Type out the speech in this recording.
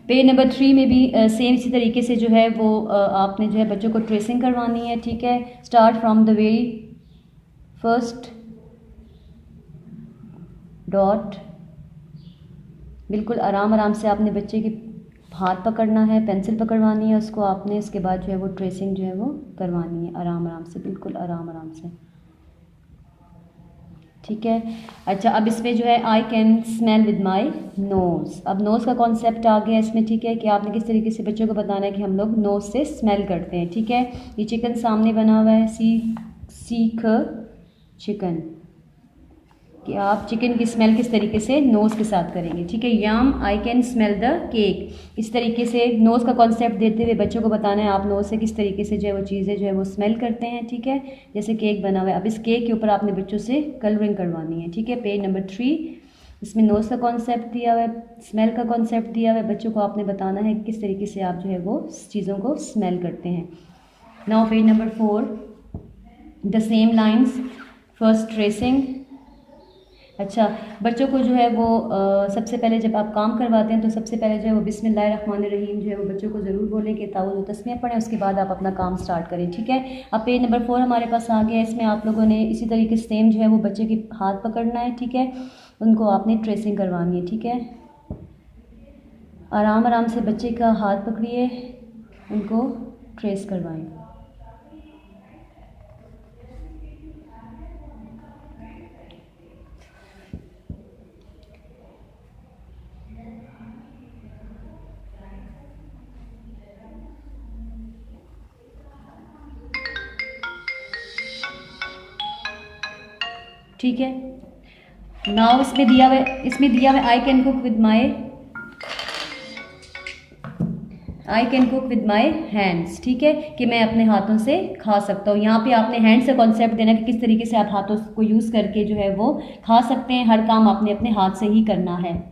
Page number 3 में भी same इसी तरीके से जो है वो आपने जो है बच्चों को ट्रेसिंग करवानी है, ठीक है। Start from the very first dot, बिल्कुल आराम आराम से आपने बच्चे के हाथ पकड़ना है, पेंसिल पकड़वानी है उसको आपने, इसके बाद जो है वो ट्रेसिंग जो है वो करवानी है आराम आराम से, बिल्कुल आराम आराम से, ठीक है। अच्छा, अब इसमें जो है I can smell with my nose, अब नोज़ का कॉन्सेप्ट आ गया इसमें, ठीक है, कि आपने किस तरीके से बच्चों को बताना है कि हम लोग नोज़ से स्मेल करते हैं, ठीक है। ये चिकन सामने बना हुआ है, सीख चिकन, कि आप चिकन की स्मेल किस तरीके से नोज़ के साथ करेंगे, ठीक है। Yum I can smell the cake, इस तरीके से नोज़ का कॉन्सेप्ट देते हुए बच्चों को बताना है आप नोज़ से किस तरीके से जो है वो चीज़ें जो है वो स्मेल करते हैं, ठीक है। जैसे केक बना हुआ है, अब इस केक के ऊपर आपने बच्चों से कलरिंग करवानी है, ठीक है। पेज नंबर 3, इसमें नोज़ का कॉन्सेप्ट दिया हुआ है, स्मेल का कॉन्सेप्ट दिया हुआ है, बच्चों को आपने बताना है किस तरीके से आप जो है वो चीज़ों को स्मेल करते हैं। Now page number 4, the same lines, first tracing. अच्छा, बच्चों को जो है वो सबसे पहले जब आप काम करवाते हैं तो सबसे पहले जो है वो बिस्मिल्लाहिर्रहमानिर्रहीम जो है वो बच्चों को ज़रूर बोलें कि ताऊज़ तस्मीह पढ़ें, उसके बाद आप अपना काम स्टार्ट करें, ठीक है। अब पेज नंबर 4 हमारे पास आ गया, इसमें आप लोगों ने इसी तरीके से सेम जो है वो बच्चे के हाथ पकड़ना है, ठीक है, उनको आपने ट्रेसिंग करवानी है, ठीक है। आराम आराम से बच्चे का हाथ पकड़िए, उनको ट्रेस करवाएँ। ठीक है, नाउ इसमें दिया हुआ I can cook with my hands, ठीक है, कि मैं अपने हाथों से खा सकता हूँ। यहाँ पे आपने हैंड से कॉन्सेप्ट देना कि किस तरीके से आप हाथों को यूज़ करके जो है वो खा सकते हैं, हर काम आपने अपने हाथ से ही करना है।